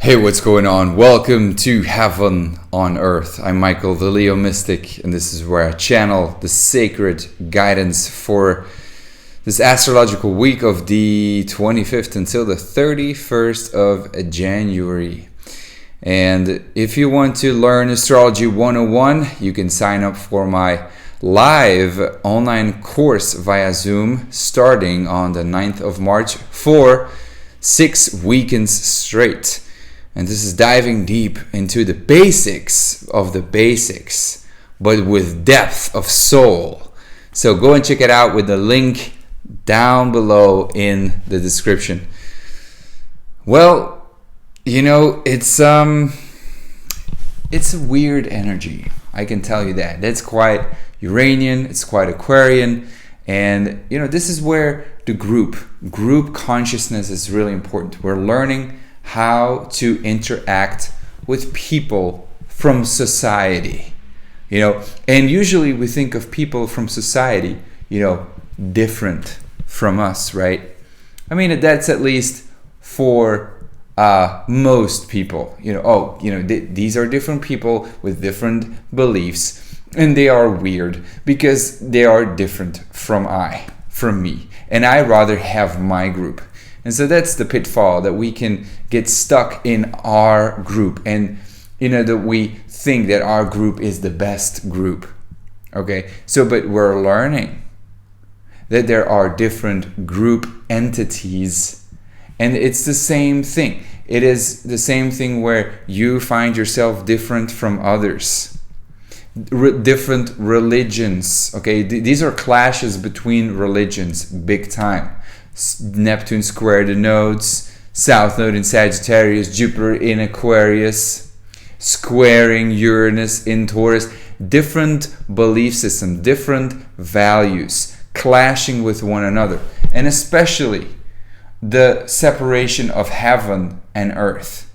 Hey, what's going on? Welcome to Heaven on Earth. I'm Michael, the Leo Mystic, and this is where I channel the sacred guidance for this astrological week of the 25th until the 31st of January. And if you want to learn Astrology 101, you can sign up for my live online course via Zoom starting on the 9th of March for 6 weekends straight. And this is diving deep into the basics of the basics, but with depth of soul. So go and check it out with the link down below in the description. Well, you know, it's a weird energy. I can tell you that. That's quite Uranian, it's quite Aquarian. And, you know, this is where the group consciousness is really important. We're learning how to interact with people from society, you know, and usually we think of people from society, you know, different from us, right? I mean, that's at least for most people, you know, these are different people with different beliefs, and they are weird because they are different from me, and I rather have my group. And so that's the pitfall, that we can get stuck in our group, and you know, that we think that our group is the best group. Okay, so but we're learning that there are different group entities, and it's the same thing. It is the same thing where you find yourself different from others. Different religions. Okay, these are clashes between religions, big time. Neptune square the nodes, South Node in Sagittarius, Jupiter in Aquarius, squaring Uranus in Taurus. Different belief systems, different values, clashing with one another. And especially the separation of heaven and earth.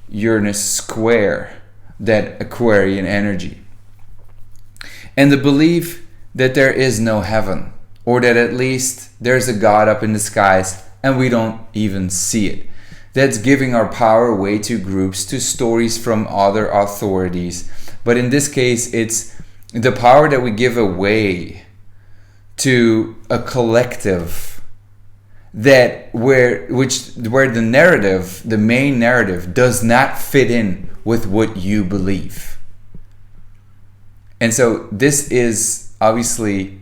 Uranus square that Aquarian energy. And the belief that there is no heaven, or that at least there's a God up in the skies and we don't even see it. That's giving our power away to groups, to stories from other authorities. But in this case, it's the power that we give away to a collective, that where the narrative, the main narrative, does not fit in with what you believe. And so this is obviously,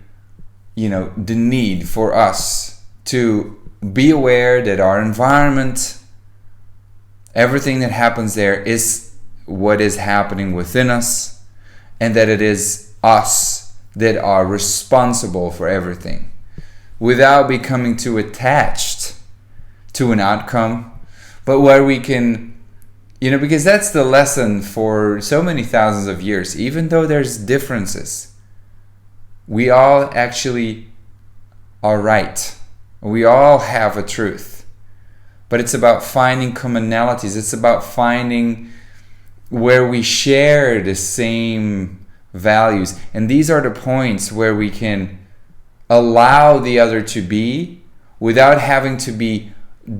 you know, the need for us to be aware that our environment, everything that happens there, is what is happening within us, and that it is us that are responsible for everything, without becoming too attached to an outcome, but where we can, you know, because that's the lesson for so many thousands of years. Even though there's differences, we all actually are right. We all have a truth. But it's about finding commonalities. It's about finding where we share the same values. And these are the points where we can allow the other to be without having to be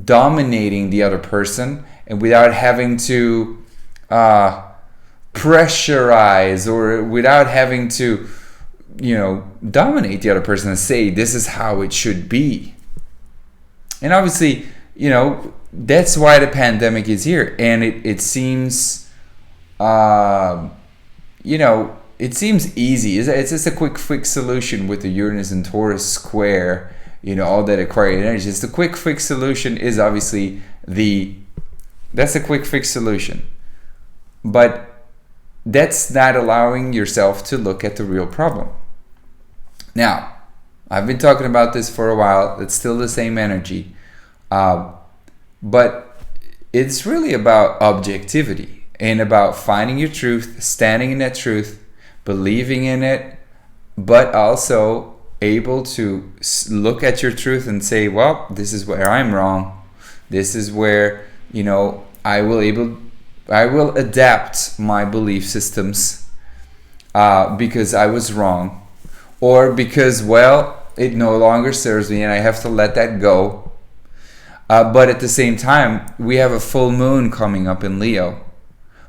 dominating the other person, and without having to pressurize, or without having to, you know, dominate the other person and say this is how it should be. And obviously, you know, that's why the pandemic is here. And it seems, you know, it seems easy. It's just a quick solution with the Uranus and Taurus square, you know, all that Aquarian energy. It's the quick solution is obviously that's a quick fix solution. But that's not allowing yourself to look at the real problem. Now, I've been talking about this for a while. It's still the same energy. But it's really about objectivity and about finding your truth, standing in that truth, believing in it, but also able to look at your truth and say, well, this is where I'm wrong. This is where, you know, I will adapt my belief systems because I was wrong, or because, well, it no longer serves me and I have to let that go. But at the same time, we have a full moon coming up in Leo,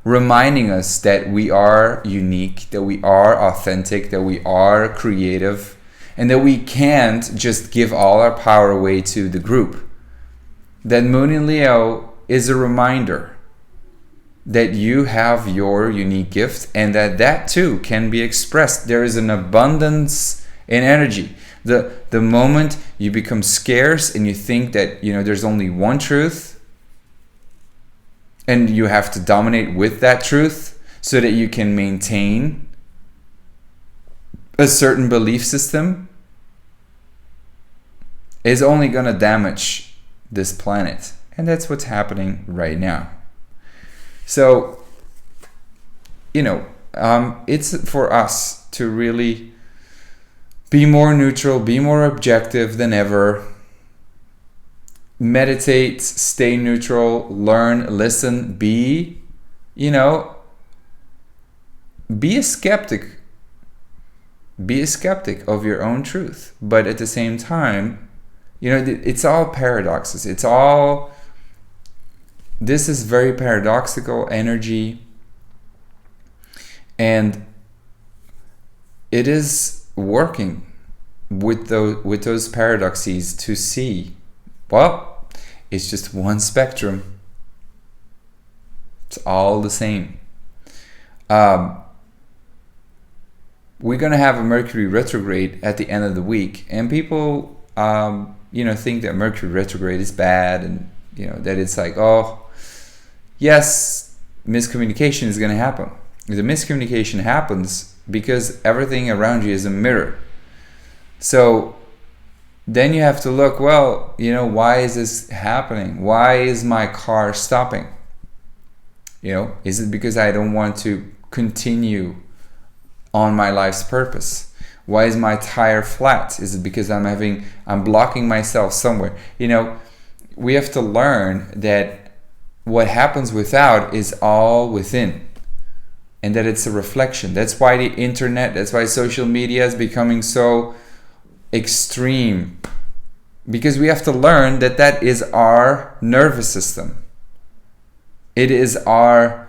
reminding us that we are unique, that we are authentic, that we are creative, and that we can't just give all our power away to the group. That moon in Leo is a reminder that you have your unique gift, and that too can be expressed. There is an abundance in energy. The moment you become scarce and you think that there's only one truth, and you have to dominate with that truth so that you can maintain a certain belief system, is only going to damage this planet. And that's what's happening right now. So, it's for us to really be more neutral, be more objective than ever. Meditate, stay neutral, learn, listen, be a skeptic. Be a skeptic of your own truth. But at the same time, it's all paradoxes. This is very paradoxical energy. And it is working with those paradoxes to see, well, it's just one spectrum. It's all the same. We're going to have a Mercury retrograde at the end of the week, and people think that Mercury retrograde is bad, and that it's like, oh yes, miscommunication is going to happen. The miscommunication happens because everything around you is a mirror. So then you have to look, well, why is this happening? Why is my car stopping? Is it because I don't want to continue on my life's purpose? Why is my tire flat? Is it because I'm blocking myself somewhere? We have to learn that what happens without is all within, and that it's a reflection. That's why the internet, that's why social media is becoming so extreme, because we have to learn that is our nervous system. They are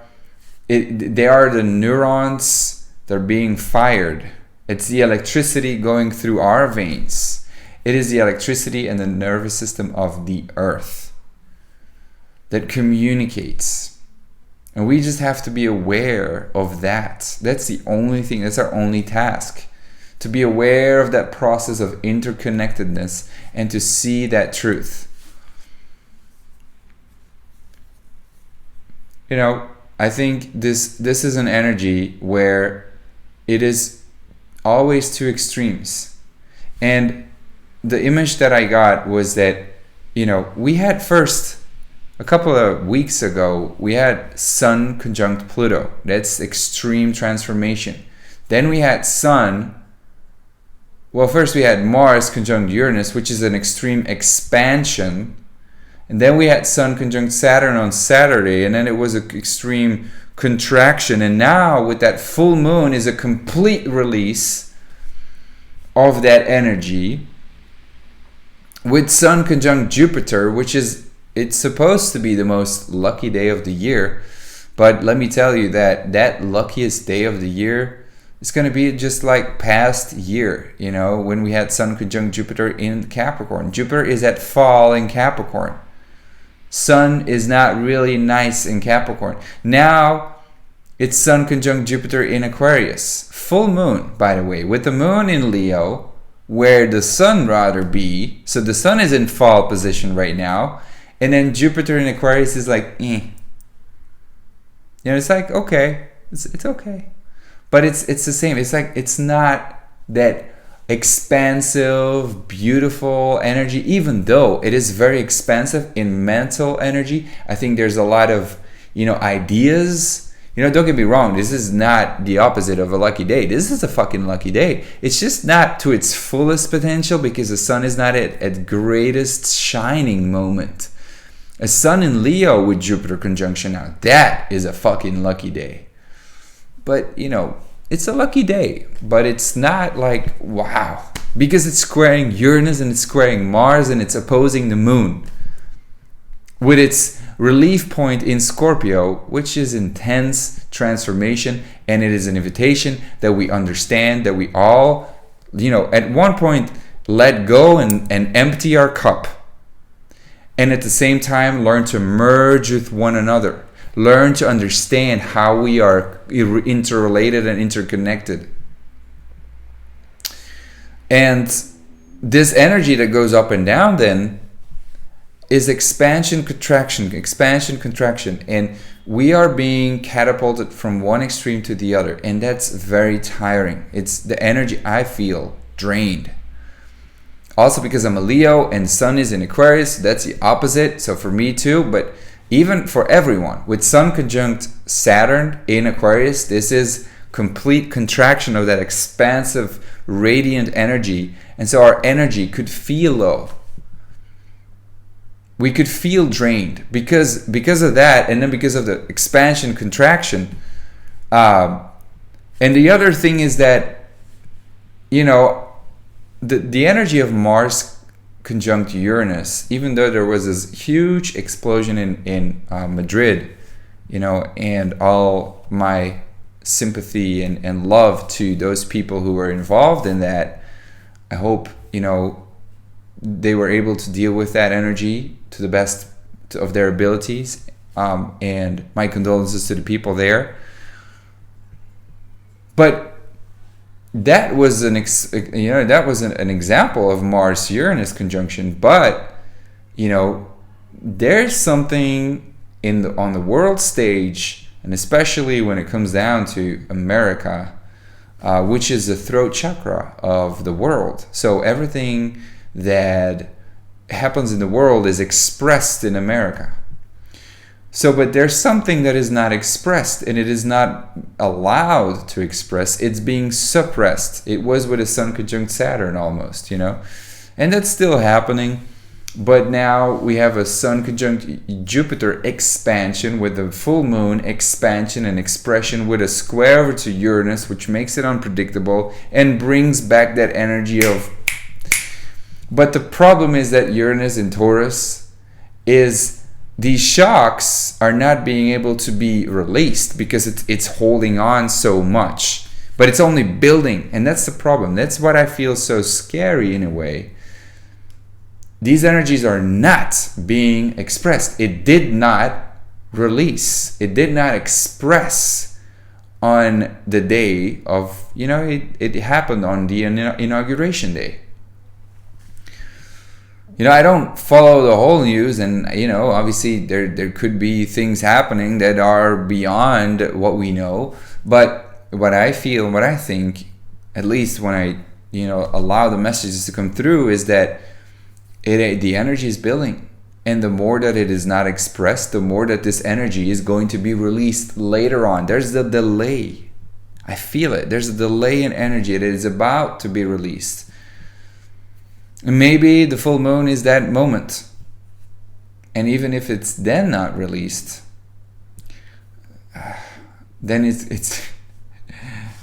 the neurons that are being fired. It's the electricity going through our veins. It is the electricity and the nervous system of the earth that communicates. And we just have to be aware of that. That's the only thing, that's our only task. To be aware of that process of interconnectedness and to see that truth. I think this is an energy where it is always two extremes. And the image that I got was that, we had first, a couple of weeks ago, we had Sun conjunct Pluto. That's extreme transformation. Then we had first we had Mars conjunct Uranus, which is an extreme expansion. And then we had Sun conjunct Saturn on Saturday, and then it was an extreme contraction. And now with that full moon is a complete release of that energy. With Sun conjunct Jupiter, it's supposed to be the most lucky day of the year. But let me tell you that luckiest day of the year is going to be just like past year, when we had Sun conjunct Jupiter in Capricorn. Jupiter is at fall in Capricorn. Sun is not really nice in Capricorn. Now it's Sun conjunct Jupiter in Aquarius. Full moon, by the way, with the moon in Leo, where the Sun rather be. So the Sun is in fall position right now. And then Jupiter in Aquarius is like, it's like, okay, it's okay. But it's the same. It's like, it's not that expansive, beautiful energy, even though it is very expansive in mental energy. I think there's a lot of, ideas. Don't get me wrong. This is not the opposite of a lucky day. This is a fucking lucky day. It's just not to its fullest potential because the Sun is not at greatest shining moment. A Sun in Leo with Jupiter conjunction now, that is a fucking lucky day. But, it's a lucky day, but it's not like, wow. Because it's squaring Uranus and it's squaring Mars and it's opposing the moon. with its relief point in Scorpio, which is intense transformation, and it is an invitation that we understand that we all, at one point let go and empty our cup, and at the same time learn to merge with one another, learn to understand how we are interrelated and interconnected. And this energy that goes up and down then is expansion, contraction, and we are being catapulted from one extreme to the other, and that's very tiring. It's the energy I feel drained. Also because I'm a Leo and Sun is in Aquarius, that's the opposite, so for me too, but even for everyone, with Sun conjunct Saturn in Aquarius, this is complete contraction of that expansive, radiant energy, and so our energy could feel low. We could feel drained because of that, and then because of the expansion, contraction. And the other thing is that, the energy of Mars conjunct Uranus, even though there was this huge explosion in Madrid, and all my sympathy and love to those people who were involved in that. I hope, they were able to deal with that energy to the best of their abilities, and my condolences to the people there. But that was an example of Mars Uranus conjunction. But there's something on the world stage, and especially when it comes down to America, which is the throat chakra of the world. So everything that happens in the world is expressed in America. So, but there's something that is not expressed, and it is not allowed to express. It's being suppressed. It was with a Sun conjunct Saturn almost, and that's still happening. But now we have a Sun conjunct Jupiter expansion with the full moon expansion and expression with a square over to Uranus, which makes it unpredictable and brings back that energy of... But the problem is that Uranus in Taurus is... These shocks are not being able to be released because it's holding on so much. But it's only building, and that's the problem. That's what I feel so scary in a way. These energies are not being expressed. It did not release. It did not express on the day of, it happened on the inauguration day. I don't follow the whole news, and obviously there could be things happening that are beyond what we know. But what I feel, what I think, at least when I allow the messages to come through, is that the energy is building, and the more that it is not expressed, the more that this energy is going to be released later on. There's the delay. I feel it. There's a delay in energy. It is about to be released. And maybe the full moon is that moment. And even if it's then not released, then it's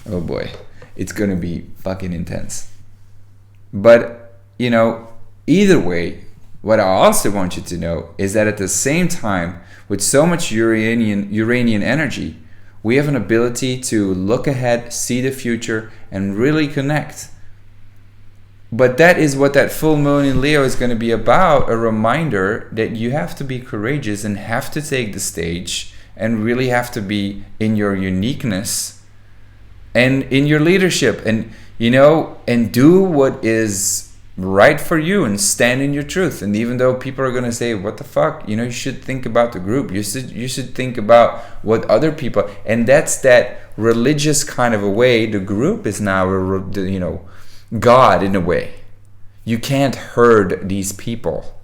oh boy, it's going to be fucking intense. But, either way, what I also want you to know is that at the same time, with so much Uranian energy, we have an ability to look ahead, see the future, and really connect. But that is what that full moon in Leo is going to be about, a reminder that you have to be courageous and have to take the stage and really have to be in your uniqueness and in your leadership and, and do what is right for you and stand in your truth. And even though people are going to say, what the fuck, you should think about the group. You should think about what other people, and that's that religious kind of a way. The group is now, God in a way. You can't herd these people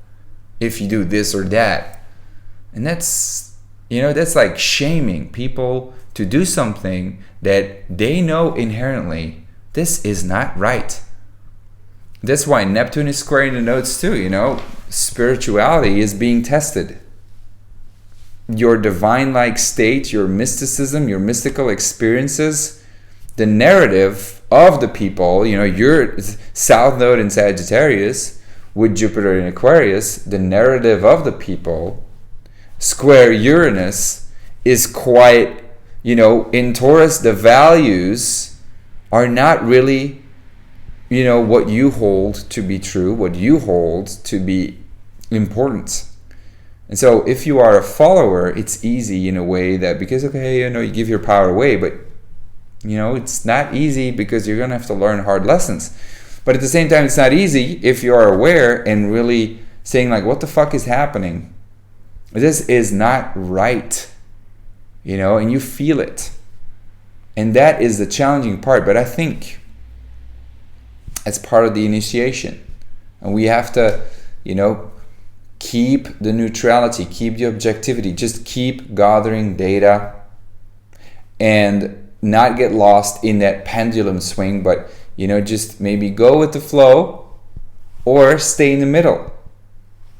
if you do this or that. And that's like shaming people to do something that they know inherently this is not right. That's why Neptune is squaring the nodes too, spirituality is being tested. Your divine-like state, your mysticism, your mystical experiences, the narrative of the people, your South Node in Sagittarius with Jupiter in Aquarius, the narrative of the people square Uranus is quite, in Taurus, the values are not really, what you hold to be true, what you hold to be important. And so if you are a follower, it's easy in a way that, because, okay, you give your power away, but, it's not easy because you're going to have to learn hard lessons. But at the same time, it's not easy if you are aware and really saying, like, what the fuck is happening? This is not right, and you feel it. And that is the challenging part. But I think it's part of the initiation. And we have to, keep the neutrality, keep the objectivity, just keep gathering data and not get lost in that pendulum swing, but, just maybe go with the flow or stay in the middle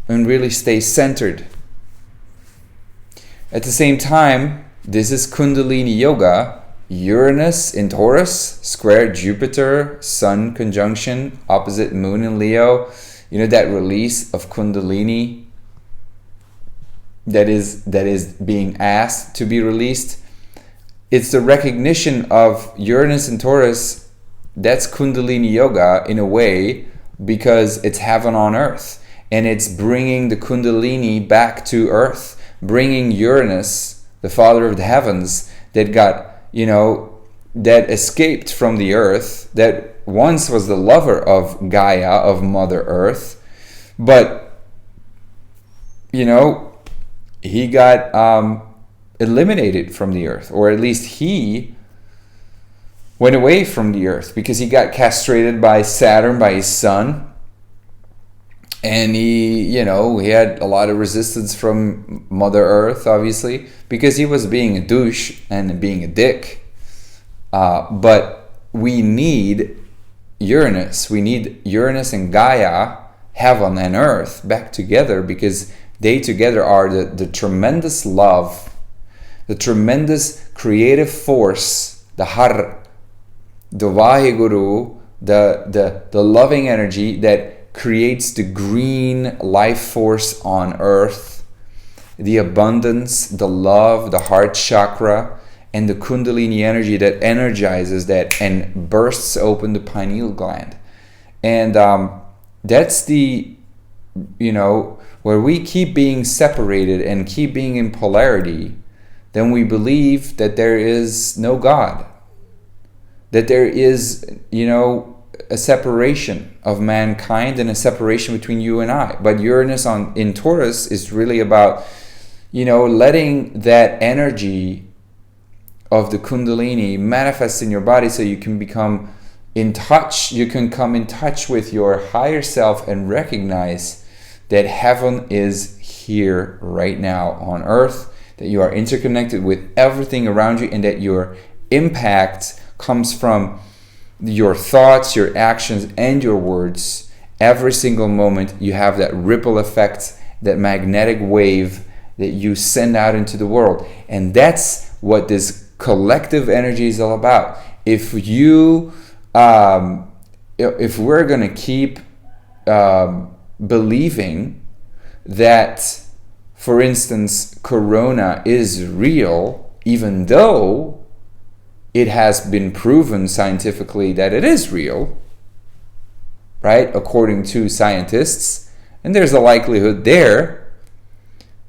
and really stay centered. At the same time, this is Kundalini Yoga. Uranus in Taurus, square Jupiter, Sun conjunction, opposite Moon in Leo. That release of Kundalini that is being asked to be released. It's the recognition of Uranus in Taurus. That's Kundalini Yoga in a way, because it's heaven on earth. And it's bringing the Kundalini back to earth. Bringing Uranus, the father of the heavens, that got, that escaped from the earth, that once was the lover of Gaia, of Mother Earth. But, he got eliminated from the earth, or at least he went away from the earth because he got castrated by Saturn, by his son. And he had a lot of resistance from Mother Earth, obviously, because he was being a douche and being a dick. But we need Uranus. We need Uranus and Gaia, heaven and earth, back together, because they together are the tremendous love, the tremendous creative force, the Har, the Vaheguru, the loving energy that creates the green life force on earth, the abundance, the love, the heart chakra, and the Kundalini energy that energizes that and bursts open the pineal gland. And that's the, where we keep being separated and keep being in polarity, then we believe that there is no God, that there is, a separation of mankind and a separation between you and I. But Uranus in Taurus is really about, letting that energy of the Kundalini manifest in your body, so you can become in touch, you can come in touch with your higher self and recognize that heaven is here right now on earth, that you are interconnected with everything around you, and that your impact comes from your thoughts, your actions, and your words. Every single moment you have that ripple effect, that magnetic wave that you send out into the world. And that's what this collective energy is all about. If we're going to keep believing that, for instance, Corona is real, even though it has been proven scientifically that it is real, right? According to scientists, and there's a likelihood there.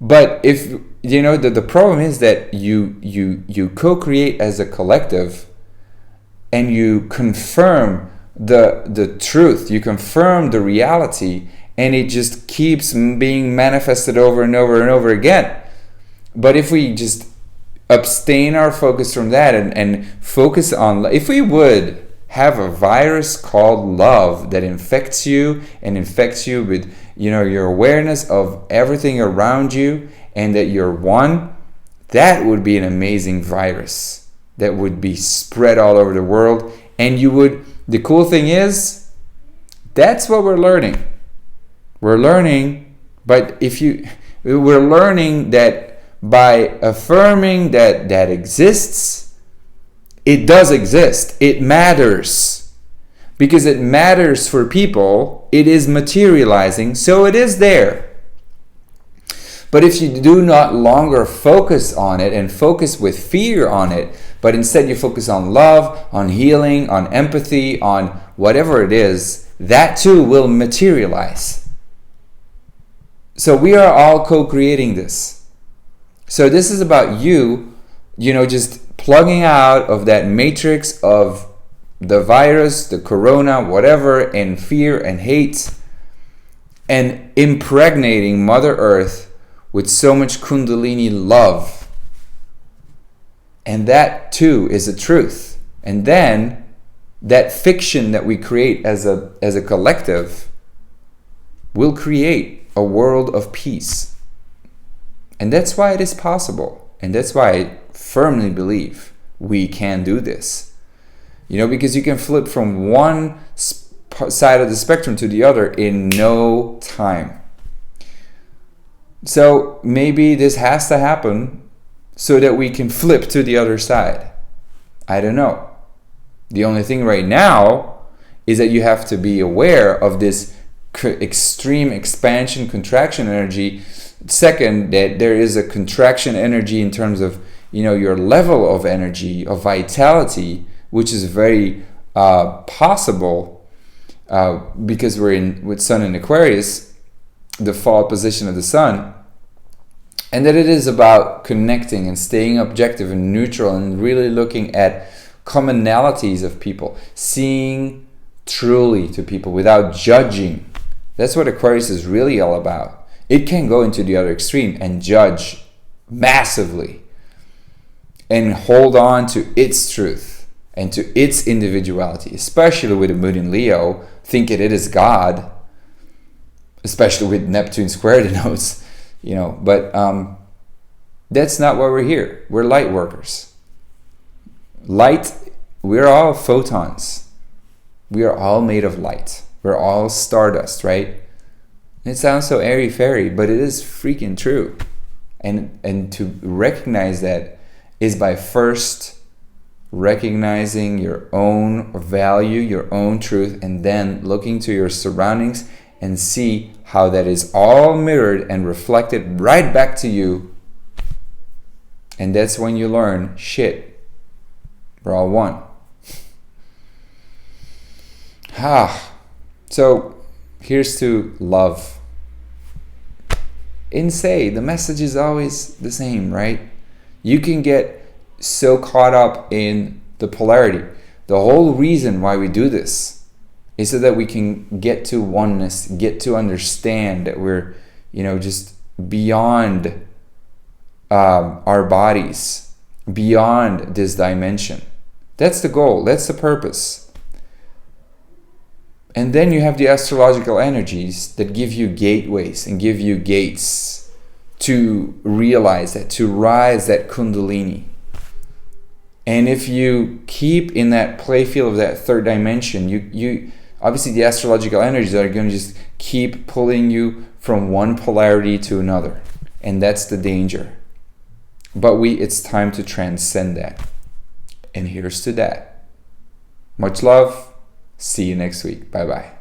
But if the problem is that you co-create as a collective, and you confirm the truth, you confirm the reality, and it just keeps being manifested over and over and over again. But if we just abstain our focus from that and focus on, if we would have a virus called love that infects you with your awareness of everything around you, and that you're one, that would be an amazing virus that would be spread all over the world. And the cool thing is, that's what we're learning. We're learning, but we're learning that by affirming that exists, it does exist. It matters. Because it matters for people, it is materializing, so it is there. But if you do not longer focus on it and focus with fear on it, but instead you focus on love, on healing, on empathy, on whatever it is, that too will materialize. So we are all co-creating this. So this is about you, just plugging out of that matrix of the virus, the corona, whatever, and fear and hate, and impregnating Mother Earth with so much Kundalini love. And that too is a truth. And then that fiction that we create as a collective will create a world of peace. And that's why it is possible. And that's why I firmly believe we can do this. Because you can flip from one side of the spectrum to the other in no time. So maybe this has to happen so that we can flip to the other side. I don't know. The only thing right now is that you have to be aware of this extreme expansion, contraction energy. Second, that there is a contraction energy in terms of, your level of energy, of vitality, which is very possible because we're with Sun in Aquarius, the fall position of the Sun, and that it is about connecting and staying objective and neutral and really looking at commonalities of people, seeing truly to people without judging. That's what Aquarius is really all about. It can go into the other extreme and judge massively and hold on to its truth and to its individuality, especially with the moon in Leo, thinking it is God, especially with Neptune square the notes, but that's not why we're here. We're light workers. Light, we're all photons. We are all made of light. We're all stardust, right? It sounds so airy-fairy, but it is freaking true. And to recognize that is by first recognizing your own value, your own truth, and then looking to your surroundings and see how that is all mirrored and reflected right back to you. And that's when you learn, shit, we're all one. So here's to love. And say, the message is always the same, right? You can get so caught up in the polarity. The whole reason why we do this is so that we can get to oneness, get to understand that we're, just beyond our bodies, beyond this dimension. That's the goal. That's the purpose. And then you have the astrological energies that give you gateways and give you gates to realize that, to rise that Kundalini. And if you keep in that playfield of that third dimension, you obviously the astrological energies are going to just keep pulling you from one polarity to another. And that's the danger. But it's time to transcend that. And here's to that. Much love. See you next week. Bye-bye.